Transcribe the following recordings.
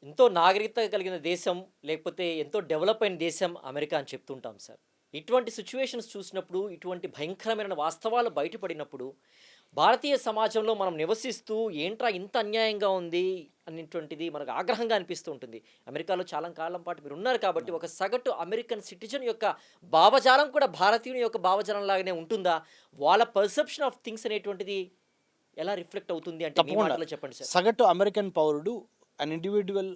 ఎంతో నాగరికత కలిగిన దేశం, లేకపోతే ఎంతో డెవలప్ అయిన దేశం అమెరికా అని చెప్తుంటాం సార్. ఇటువంటి సిట్యుయేషన్స్ చూసినప్పుడు, ఇటువంటి భయంకరమైన వాస్తవాలు బయటపడినప్పుడు, భారతీయ సమాజంలో మనం నివసిస్తూ ఏంట్రా ఇంత అన్యాయంగా ఉంది అనేటువంటిది మనకు ఆగ్రహంగా అనిపిస్తూ ఉంటుంది. అమెరికాలో చాలా కాలం పాటు మీరున్నారు కాబట్టి, ఒక సగటు అమెరికన్ సిటిజన్ యొక్క భావజాలం కూడా భారతీయుని యొక్క భావజాలం లాగానే ఉంటుందా? వాళ్ళ పర్సెప్షన్ ఆఫ్ థింగ్స్ అనేటువంటిది ఎలా రిఫ్లెక్ట్ అవుతుంది అంటే మీ తప్పకుండా మాటలో చెప్పండి సార్? సగటు అమెరికన్ పౌరుడు an individual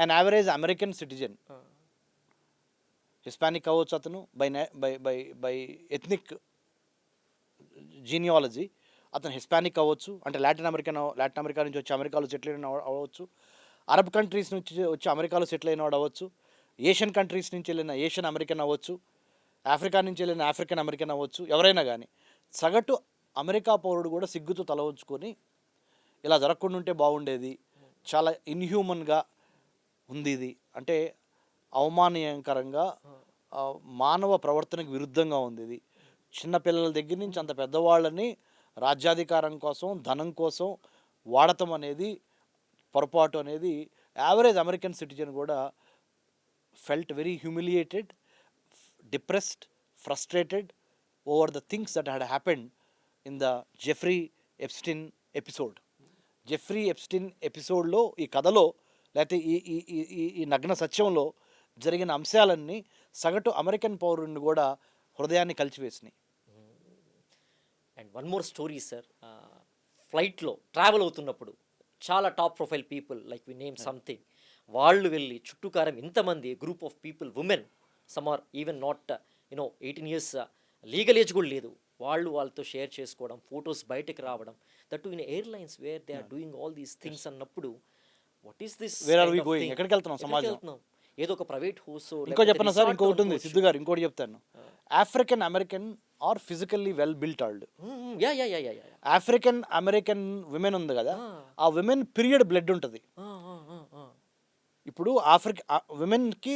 an average American citizen ఆ! హిస్పానిక్ అవ్వచ్చు అతను బై ఎథ్నిక్ జీనియాలజీ అతను హిస్పానిక్ అవ్వచ్చు, అంటే లాటిన్ అమెరికా నుంచి వచ్చి అమెరికాలో సెటిల్ అయిన అవ్వచ్చు, అరబ్ కంట్రీస్ నుంచి వచ్చి అమెరికాలో సెటిల్ అయిన వాడు అవ్వచ్చు, ఏషియన్ కంట్రీస్ నుంచి వెళ్ళిన ఏషియన్ అమెరికన్ అవ్వచ్చు, ఆఫ్రికా నుంచి వెళ్ళిన ఆఫ్రికన్ అమెరికన్ అవ్వచ్చు, ఎవరైనా కానీ సగటు అమెరికా పౌరుడు కూడా సిగ్గుతో తల ఉంచుకొని ఇలా జరగకుండా ఉంటే బాగుండేది, చాలా ఇన్హ్యూమన్గా ఉంది ఇది, అంటే అవమానకరంగా మానవ ప్రవర్తనకు విరుద్ధంగా ఉంది ఇది. చిన్నపిల్లల దగ్గర నుంచి అంత పెద్దవాళ్ళని రాజ్యాధికారం కోసం, ధనం కోసం వాడటం అనేది పొరపాటు అనేది యావరేజ్ అమెరికన్ సిటిజన్ కూడా felt very humiliated, depressed, frustrated over the things that had happened in the Jeffrey Epstein episode. Jeffrey Epstein ఎపిసోడ్లో, ఈ కథలో, లేకపోతే ఈ ఈ ఈ ఈ నగ్న సత్యంలో జరిగిన అంశాలన్నీ సగటు అమెరికన్ పౌరుని కూడా హృదయాన్ని కలిచివేసినాయి. And one more story sir. ఫ్లైట్లో ట్రావెల్ అవుతున్నప్పుడు చాలా top profile people like we name something, వాళ్ళు వెళ్ళి చుట్టుకారం ఇంతమంది group of people, women, some are even not 18 years legal age కూడా లేదు, వాళ్ళతో షేర్ చేసుకోవడం, ఫొటోస్ బయటకు రావడం, that to in airlines where they are doing all these things అన్నప్పుడు what is this? Where are we going? ఎక్కడికి వెళ్తున్నాం సమాజం? ఏదో ఒక ప్రైవేట్ హౌస్. ఇంకో చెప్పనా సార్, ఇంకొకటి ఉంది సిద్ధు గారు, ఇంకోటి చెప్తాను. African American are physically well built ఆల్డ్. Yeah yeah yeah yeah yeah. African American women ఉంది కదా, ఆ విమెన్ పీరియడ్ బ్లడ్ ఉంటుంది. ఇప్పుడు విమెన్కి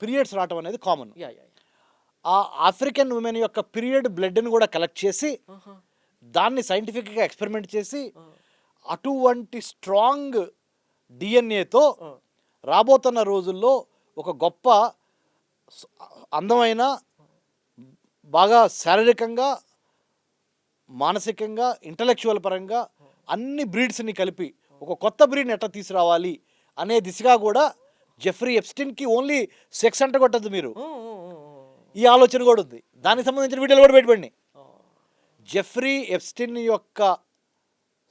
పీరియడ్స్ రావటం అనేది కామన్. Yeah yeah. ఆ ఆఫ్రికన్ ఉమెన్ యొక్క పీరియడ్ బ్లడ్ని కూడా కలెక్ట్ చేసి దాన్ని సైంటిఫిక్గా ఎక్స్పెరిమెంట్ చేసి అటువంటి స్ట్రాంగ్ డిఎన్ఏతో రాబోతున్న రోజుల్లో ఒక గొప్ప అందమైన, బాగా శారీరకంగా, మానసికంగా, ఇంటలెక్చువల్ పరంగా అన్ని బ్రీడ్స్ని కలిపి ఒక కొత్త బ్రీడ్ని ఎట్లా తీసుకురావాలి అనే దిశగా కూడా జెఫ్రీ ఎప్స్టిన్కి ఓన్లీ సెక్స్ అంట కొట్టద్దు మీరు, ఈ ఆలోచన కూడా ఉంది. దానికి సంబంధించిన వీడియోలు కూడా పెట్టబడినాయి. జెఫ్రీ ఎప్స్టిన్ యొక్క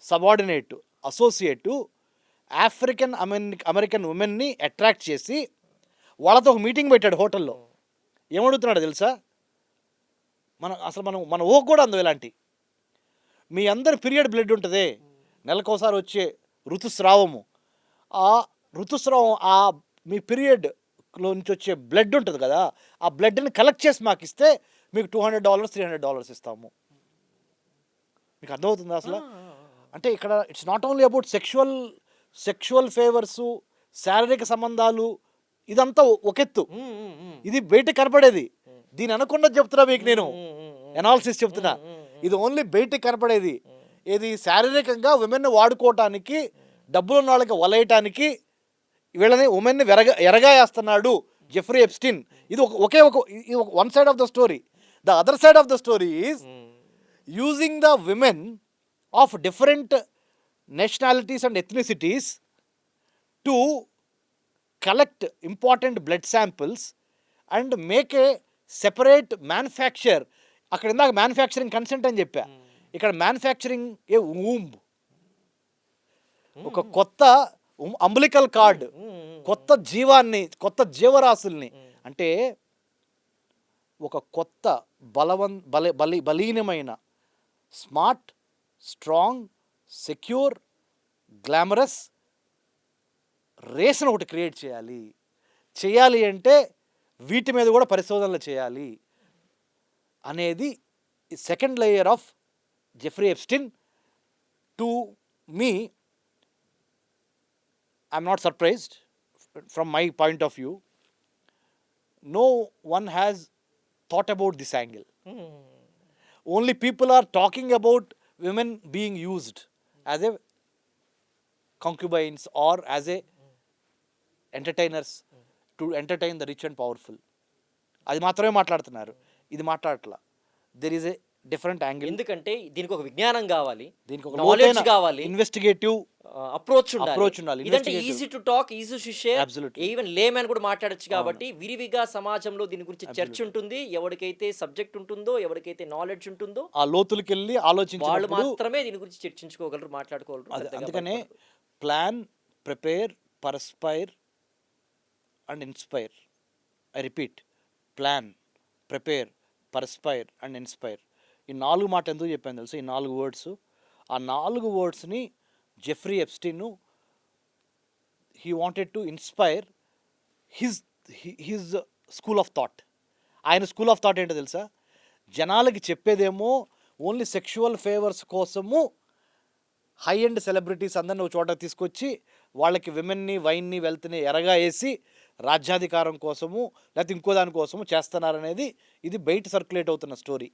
సబార్డినేట్, అసోసియేటు ఆఫ్రికన్ అమెరికన్ ఉమెన్ని అట్రాక్ట్ చేసి వాళ్ళతో ఒక మీటింగ్ పెట్టాడు హోటల్లో. ఏమడుగుతున్నాడు తెలుసా? మన ఓ కూడా అందు ఇలాంటి మీ అందరి పీరియడ్ బ్లడ్ ఉంటుంది, నెలకోసారి వచ్చే ఋతుస్రావము, ఆ ఋతుస్రావం ఆ మీ పీరియడ్లో నుంచి వచ్చే బ్లడ్ ఉంటుంది కదా, ఆ బ్లడ్ని కలెక్ట్ చేసి మాకు ఇస్తే మీకు $200 $300 ఇస్తాము. మీకు అర్థమవుతుందా అసలు? అంటే ఇక్కడ it's not only about sexual favours, శారీరక సంబంధాలు, ఇదంతా ఒకెత్తు, ఇది బయట కనపడేది. దీని అనకుండా చెప్తున్నా మీకు, నేను ఎనాలిసిస్ చెప్తున్నా. ఇది ఓన్లీ బయటకు కనపడేది. ఇది శారీరకంగా ఉమెన్ని వాడుకోవటానికి, డబ్బులున్న వాళ్ళకి వలయటానికి వీళ్ళని ఉమెన్ని ఎరగా వేస్తున్నాడు జెఫ్రీ ఎప్స్టిన్. ఇది one side of the story. The other side of the story is using the women of different nationalities and ethnicities to collect important blood samples and make a separate manufacture. అక్కడ ఇందాక manufacturing consent అని చెప్పా, ఇక్కడ manufacturing ఏ womb, ఒక కొత్త umbilical card, కొత్త జీవాన్ని, కొత్త జీవరాశుల్ని, అంటే ఒక కొత్త బలీనమైన, స్మార్ట్, స్ట్రాంగ్, సెక్యూర్, గ్లామరస్ రేస్ను ఒకటి క్రియేట్ చేయాలి అంటే వీటి మీద కూడా పరిశోధనలు చేయాలి అనేది second layer of Jeffrey Epstein. To me I'm not surprised from my point of view. No one has thought about this angle. Only people are talking about women being used as a concubines or as a entertainers to entertain the rich and powerful. అది మాత్రమే మాట్లాడుతున్నారు, ఇది మాట్లాడట్లా. There is a different angle. ఎందుకంటే దీనికి ఒక విజ్ఞానం కావాలి, దీనికి ఒక నాలెడ్జ్ కావాలి, ఇన్వెస్టిగేటివ్ అప్రోచ్ approach ఉండాలి, ఇదంటే investigative. Easy to talk, easy to share, Absolutely. Even layman కూడా మాట్లాడొచ్చు కాబట్టి విరివిగా సమాజంలో దీని గురించి చర్చ ఉంటుంది. ఎవరికైతే సబ్జెక్ట్ ఉంటుందో, ఎవరికైతే నాలెడ్జ్ ఉంటుందో ఆ లోతులకి వెళ్ళి వాళ్ళు ఆలోచించినప్పుడు మాత్రమే దీని గురించి చర్చించుకోగలరు, మాట్లాడుకోగలరు. పెద్దగా అందుకనే భయపడరు. Plan, prepare, perspire and inspire. I repeat, plan, prepare, perspire and inspire. ఈ 4 మాట ఎందుకు చెప్పాను తెలుసు? ఈ 4 వర్డ్స్, ఆ 4 వర్డ్స్ని Jeffrey Epstein he wanted to inspire his school of thought. ఆయన స్కూల్ ఆఫ్ థాట్ ఏంటో తెలుసా? జనాలకి చెప్పేదేమో ఓన్లీ సెక్షువల్ ఫేవర్స్ కోసము హై ఎండ్ సెలబ్రిటీస్ అందరిని ఒక చోట తీసుకొచ్చి వాళ్ళకి విమెన్ని, వైన్ని, వెల్త్ని ఎరగా వేసి రాజ్యాధికారం కోసము లేకపోతే ఇంకో దానికోసము చేస్తున్నారనేది ఇది బయట సర్క్యులేట్ అవుతున్న స్టోరీ.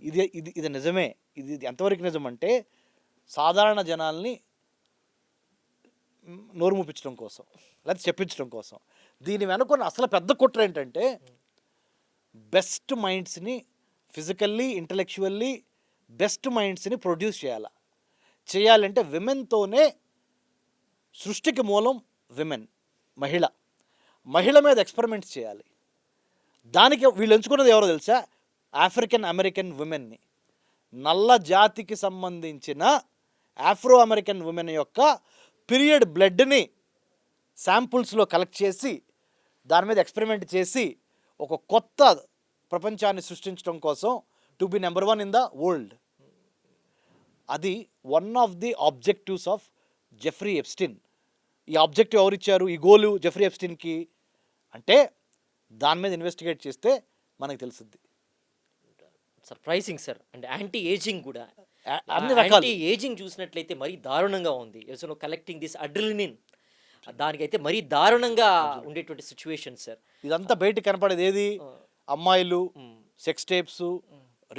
ఇది ఇది ఇది నిజమే. ఇది ఎంతవరకు నిజం అంటే సాధారణ జనాల్ని నోరు మూపించడం కోసం లేకపోతే చెప్పించడం కోసం. దీని వెనుకున్న అసలు పెద్ద కుట్ర ఏంటంటే బెస్ట్ మైండ్స్ని, ఫిజికల్లీ ఇంటలెక్చువల్లీ బెస్ట్ మైండ్స్ని ప్రొడ్యూస్ చేయాలంటే విమెన్తోనే. సృష్టికి మూలం విమెన్, మహిళ మీద ఎక్స్పెరిమెంట్స్ చేయాలి. దానికి వీళ్ళు ఎంచుకున్నది ఎవరో తెలుసా? ఆఫ్రికన్ అమెరికన్ విమెన్ని, నల్ల జాతికి సంబంధించిన ఆఫ్రో అమెరికన్ విమెన్ యొక్క పీరియడ్ బ్లడ్ని శాంపుల్స్లో కలెక్ట్ చేసి దాని మీద ఎక్స్పెరిమెంట్ చేసి ఒక కొత్త ప్రపంచాన్ని సృష్టించడం కోసం to be number 1 in the world. అది one of the objectives of Jeffrey Epstein. ఈ ఆబ్జెక్టివ్ ఎవరిచ్చారు, ఈ గోలు జెఫ్రీ ఎప్స్టీన్కి అంటే దాని మీద ఇన్వెస్టిగేట్ చేస్తే మనకు తెలుస్తుంది. Surprising sir. And anti ageing కూడా, అన్ని రకాలు. యాంటీ ఏజింగ్ చూసినట్లయితే మరీ దారుణంగా ఉంది. కలెక్టింగ్ దిస్ అడ్రిలినిన్, దానికైతే మరీ దారుణంగా ఉండేటువంటి సిచ్యువేషన్ సార్. ఇదంతా బయట కనపడేది ఏది? అమ్మాయిలు, సెక్స్ టేప్స్,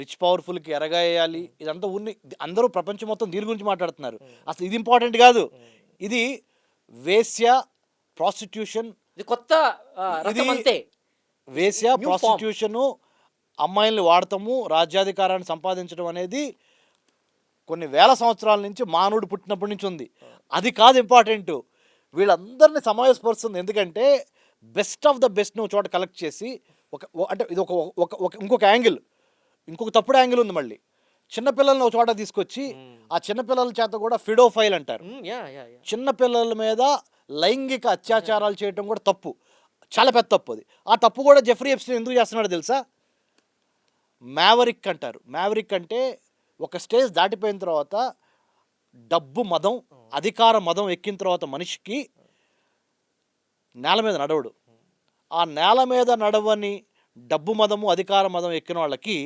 రిచ్ పవర్ఫుల్కి ఎరగా వేయాలి. ఇదంతా అందరూ ప్రపంచం మొత్తం దీని గురించి మాట్లాడుతున్నారు. అసలు ఇది ఇంపార్టెంట్ కాదు. ఇది వేశ్య, ప్రాస్టిట్యూషన్, ఇది కొత్త రకం అంతే. వేశ్య, ప్రాస్టిట్యూషను, అమ్మాయిల్ని వాడటము, రాజ్యాధికారాన్ని సంపాదించడం అనేది కొన్ని వేల సంవత్సరాల నుంచి మానవుడు పుట్టినప్పటి నుంచి ఉంది. అది కాదు ఇంపార్టెంట్. వీళ్ళందరినీ సమావేశపరుస్తుంది. ఎందుకంటే బెస్ట్ ఆఫ్ ద బెస్ట్ నువ్వు చోట కలెక్ట్ చేసి అంటే ఇది ఇంకొక యాంగిల్, ఇంకొక తప్పుడు యాంగిల్ ఉంది. మళ్ళీ చిన్నపిల్లల్ని ఒక చోట తీసుకొచ్చి ఆ చిన్నపిల్లల చేత కూడా ఫిడోఫైల్ అంటారు. చిన్నపిల్లల మీద లైంగిక అత్యాచారాలు చేయటం కూడా తప్పు, చాలా పెద్ద తప్పు. అది ఆ తప్పు కూడా జెఫ్రీ ఎప్స్టీన్ ఎందుకు చేస్తున్నాడో తెలుసా? మ్యావరిక్ అంటారు. మ్యావరిక్ అంటే ఒక స్టేజ్ దాటిపోయిన తర్వాత డబ్బు మదం, అధికార మదం ఎక్కిన తర్వాత మనిషికి నేల మీద నడవడు. ఆ నేల మీద నడవని డబ్బు మదము, అధికార మదం ఎక్కిన వాళ్ళకి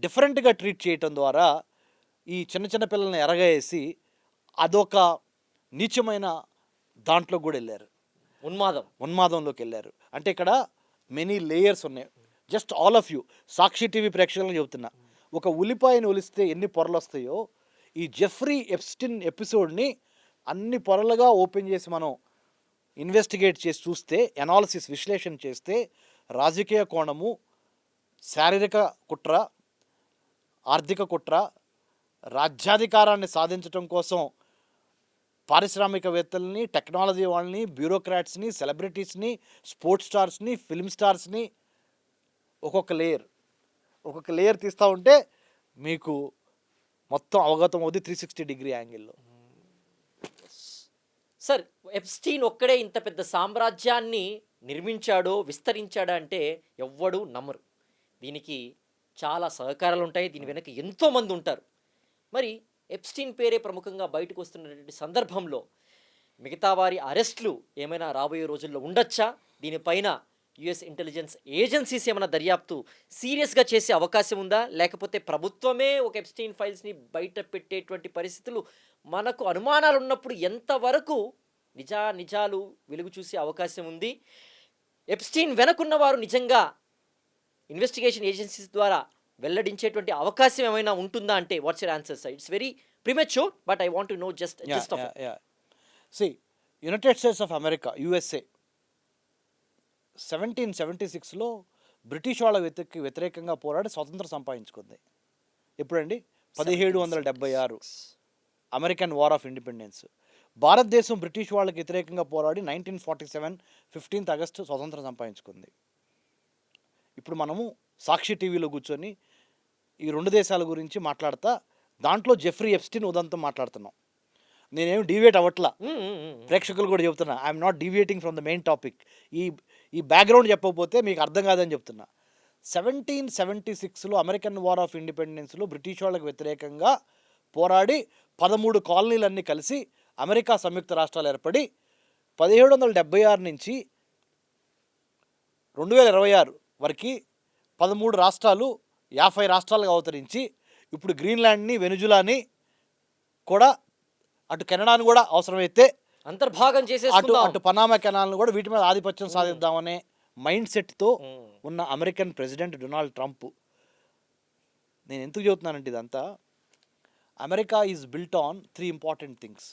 డిఫరెంట్గా ట్రీట్ చేయటం ద్వారా ఈ చిన్న పిల్లల్ని ఎరగేసి అదొక నీచమైన దాంట్లో కూడా వెళ్ళారు. ఉన్మాదంలోకి వెళ్ళారు. అంటే ఇక్కడ మెనీ లేయర్స్ ఉన్నాయి. Just all of you, Sakshi TV ప్రేక్షకులను చెబుతున్నా, ఒక ఉల్లిపాయని ఒలిస్తే ఎన్ని పొరలు వస్తాయో ఈ జెఫ్రీ ఎప్స్టీన్ ఎపిసోడ్ని అన్ని పొరలుగా ఓపెన్ చేసి మనం ఇన్వెస్టిగేట్ చేసి చూస్తే, అనాలిసిస్, విశ్లేషణ చేస్తే రాజకీయ కోణము, శారీరక కుట్ర, ఆర్థిక కుట్ర, రాజ్యాధికారాన్ని సాధించడం కోసం పారిశ్రామికవేత్తల్ని, టెక్నాలజీ వాళ్ళని, బ్యూరోక్రాట్స్ని, సెలబ్రిటీస్ని, స్పోర్ట్స్ స్టార్స్ని, ఫిల్మ్ స్టార్స్ని ఒక్కొక్క లేయర్ తీస్తూ ఉంటే మీకు మొత్తం అవగతం అవుతుంది 360 డిగ్రీ యాంగిల్లో. సార్, ఎప్స్టీన్ ఒక్కడే ఇంత పెద్ద సామ్రాజ్యాన్ని నిర్మించాడో, విస్తరించాడా అంటే ఎవ్వడూ నమ్మరు. దీనికి చాలా సహకారాలు ఉంటాయి, దీని వెనక ఎంతోమంది ఉంటారు. మరి ఎప్స్టీన్ పేరే ప్రముఖంగా బయటకు వస్తున్నటువంటి సందర్భంలో మిగతా వారి అరెస్టులు ఏమైనా రాబోయే రోజుల్లో ఉండొచ్చా? దీనిపైన యుఎస్ ఇంటెలిజెన్స్ ఏజెన్సీస్ ఏమైనా దర్యాప్తు సీరియస్గా చేసే అవకాశం ఉందా? లేకపోతే ప్రభుత్వమే ఒక ఎప్స్టీన్ ఫైల్స్ని బయట పెట్టేటువంటి పరిస్థితులు మనకు అనుమానాలు ఉన్నప్పుడు ఎంతవరకు నిజాలు వెలుగు చూసే అవకాశం ఉంది? ఎప్స్టీన్ వెనకున్న వారు నిజంగా ఇన్వెస్టిగేషన్ ఏజెన్సీస్ ద్వారా వెల్లడించేటువంటి అవకాశం ఏమైనా ఉంటుందా అంటే what's your answer? Sir, it's very premature but I want to know just see United States of America USA 1776లో బ్రిటిష్ వాళ్ళ వ్యతిరేకంగా పోరాడి స్వతంత్రం సంపాదించుకుంది. ఎప్పుడండి? 1776 అమెరికన్ వార్ ఆఫ్ ఇండిపెండెన్స్. భారతదేశం బ్రిటిష్ వాళ్ళకి వ్యతిరేకంగా పోరాడి 1947 15th ఆగస్టు స్వతంత్రం సంపాదించుకుంది. ఇప్పుడు మనము సాక్షి టీవీలో కూర్చొని ఈ రెండు దేశాల గురించి మాట్లాడతా, దాంట్లో జెఫ్రీ ఎప్స్టీన్ ఉదంతం మాట్లాడుతున్నాం. నేనేమి డీవియేట్ అవ్వట్లా, ప్రేక్షకులు కూడా చెప్తున్నా, I'm not deviating from the main topic. ఈ బ్యాక్గ్రౌండ్ చెప్పకపోతే మీకు అర్థం కాదని చెప్తున్నా. 1776లో అమెరికన్ వార్ ఆఫ్ ఇండిపెండెన్స్లో బ్రిటిష్ వాళ్ళకి వ్యతిరేకంగా పోరాడి 13 కాలనీలన్నీ కలిసి అమెరికా సంయుక్త రాష్ట్రాలు ఏర్పడి 1776 నుంచి 2026 వరకు 13 రాష్ట్రాలు 50 రాష్ట్రాలుగా అవతరించి ఇప్పుడు గ్రీన్లాండ్ని, వెనుజులాని కూడా, అటు కెనడాను కూడా అవసరమైతే అంతర్భాగం అటు చేసేసుకుందాం. అటు పనామా కెనాల్ను కూడా వీటి మీద ఆధిపత్యం సాధిద్దామనే మైండ్ సెట్తో ఉన్న అమెరికన్ ప్రెసిడెంట్ డొనాల్డ్ ట్రంప్. నేను ఎందుకు చెబుతున్నానంటే ఇదంతా, America is built on 3 important things.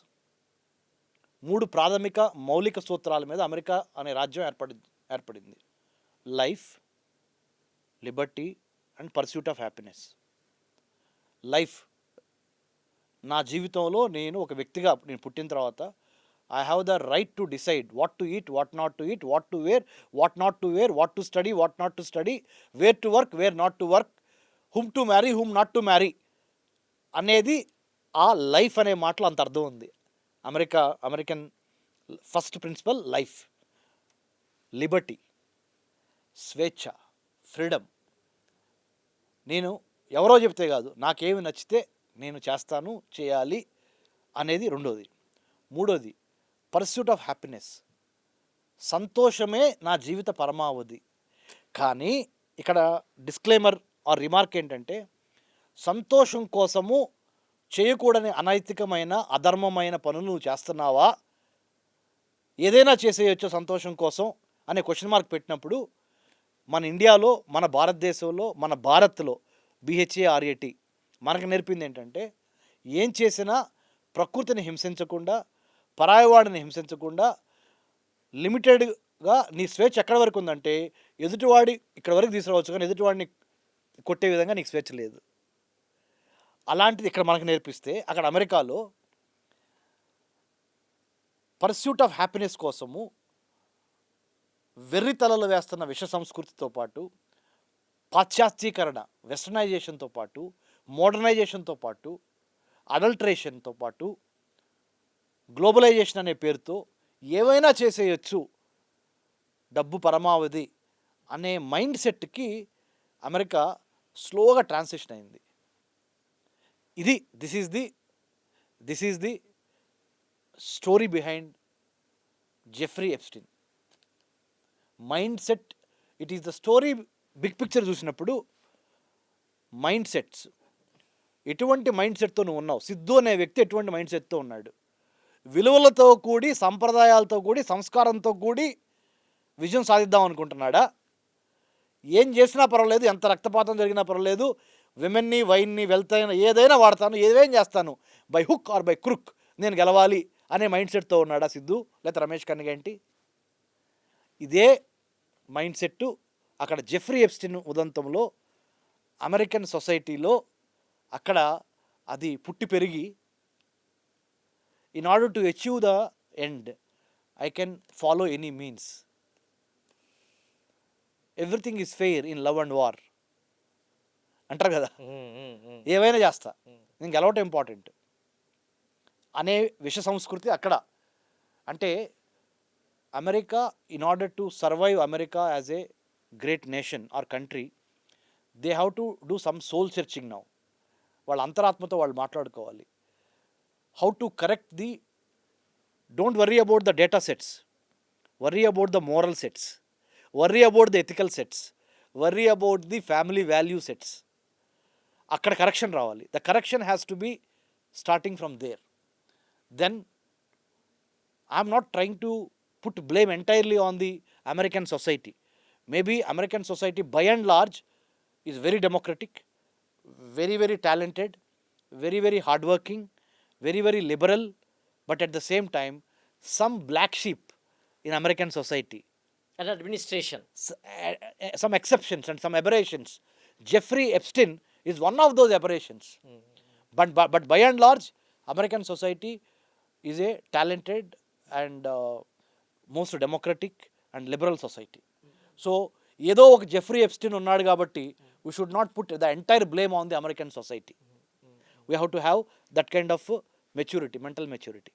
3 ప్రాథమిక మౌలిక సూత్రాల మీద అమెరికా అనే రాజ్యం ఏర్పడింది. Life, liberty and pursuit of happiness. Life, నా జీవితంలో నేను ఒక వ్యక్తిగా నేను పుట్టిన తర్వాత I have the right to decide what to eat, what not to eat, what to wear, what not to wear, what to study, what not to study, where to work, where not to work, whom to marry, whom not to marry అనేది ఆ life అనే మాటలో అంత అర్థం ఉంది. American first principle life. Liberty, స్వేచ్ఛ, freedom. నేను ఎవరో చెప్తే కాదు, నాకేమి నచ్చితే నేను చేస్తాను, చేయాలి అనేది రెండోది. మూడోది పర్స్యూట్ ఆఫ్ హ్యాపీనెస్, సంతోషమే నా జీవిత పరమావధి. కానీ ఇక్కడ డిస్క్లైమర్ ఆర్ రిమార్క్ ఏంటంటే, సంతోషం కోసము చేయకూడని అనైతికమైన అధర్మమైన పనులు నువ్వు చేస్తున్నావా, ఏదైనా చేసేయచ్చు సంతోషం కోసం అనే క్వశ్చన్ మార్క్ పెట్టినప్పుడు మన ఇండియాలో, మన భారతదేశంలో, మన భారత్లో BHARAT మనకు నేర్పింది ఏంటంటే, ఏం చేసినా ప్రకృతిని హింసించకుండా, పరాయవాడిని హింసించకుండా, లిమిటెడ్గా నీ స్వేచ్ఛ ఎక్కడి వరకు ఉందంటే ఎదుటివాడి ఇక్కడ వరకు తీసుకురావచ్చు, కానీ ఎదుటివాడిని కొట్టే విధంగా నీకు స్వేచ్ఛ లేదు. అలాంటిది ఇక్కడ మనకు నేర్పిస్తే, అక్కడ అమెరికాలో పర్స్యూట్ ఆఫ్ హ్యాపీనెస్ కోసము వెర్రి తలలు వేస్తున్న విష సంస్కృతితో పాటు, పాశ్చాత్యీకరణ వెస్టర్నైజేషన్తో పాటు, మోడర్నైజేషన్తో పాటు, అడల్ట్రేషన్తో పాటు, గ్లోబలైజేషన్ అనే పేరుతో ఏవైనా చేసేయచ్చు, డబ్బు పరమావధి అనే మైండ్ సెట్కి అమెరికా స్లోగా ట్రాన్సిషన్ అయింది. This is the story behind Jeffrey Epstein. Mindset, it is the story. Big picture చూసినప్పుడు మైండ్ సెట్స్, ఎటువంటి మైండ్ సెట్తో నువ్వు ఉన్నావు, సిద్ధు అనే వ్యక్తి ఎటువంటి మైండ్ సెట్తో ఉన్నాడు, విలువలతో కూడి, సంప్రదాయాలతో కూడి, సంస్కారంతో కూడి విజయం సాధిద్దాం అనుకుంటున్నాడా, ఏం చేసినా పర్వాలేదు, ఎంత రక్తపాతం జరిగినా పర్వాలేదు, విమెన్ని, వైన్ని, వెల్త్ అయినా ఏదైనా వాడతాను, ఏదేం చేస్తాను, బై హుక్ ఆర్ బై క్రుక్ నేను గెలవాలి అనే మైండ్ సెట్తో ఉన్నాడా సిద్ధు, లేకపోతే రమేష్ కన్నిగంటి? ఇదే మైండ్ సెట్టు అక్కడ జెఫ్రీ ఎప్స్టీన్ ఉదంతంలో అమెరికన్ సొసైటీలో అక్కడ అది పుట్టి పెరిగి, in order to achieve the end I can follow any means, everything is fair in love and war అంటారు కదా, ఏవైనా చేస్తా, నేను గెలవటం ఇంపార్టెంట్ అనే విష సంస్కృతి అక్కడ. అంటే America, in order to survive America as a great nation or country, they have to do some soul searching now. వాళ్ళ అంతరాత్మతో వాళ్ళు మాట్లాడుకోవాలి. How to correct the, don't worry about the data sets, worry about the moral sets, worry about the ethical sets, worry about the family value sets. అక్కడ correction రావాలి. The correction has to be starting from there. Then I'm not trying to put blame entirely on the American society. Maybe American society by and large is very democratic, very, very talented, very, very hardworking, very, very liberal, but at the same time, some black sheep in American society, and administration. some exceptions and some aberrations. Jeffrey Epstein is one of those aberrations. But by and large, American society is a talented and most democratic and liberal society. So, ఏదో ఒక Jeffrey Epstein ఉన్నాడు కాబట్టి we should not put the entire blame on the American society. We have to have that kind of maturity, mental maturity.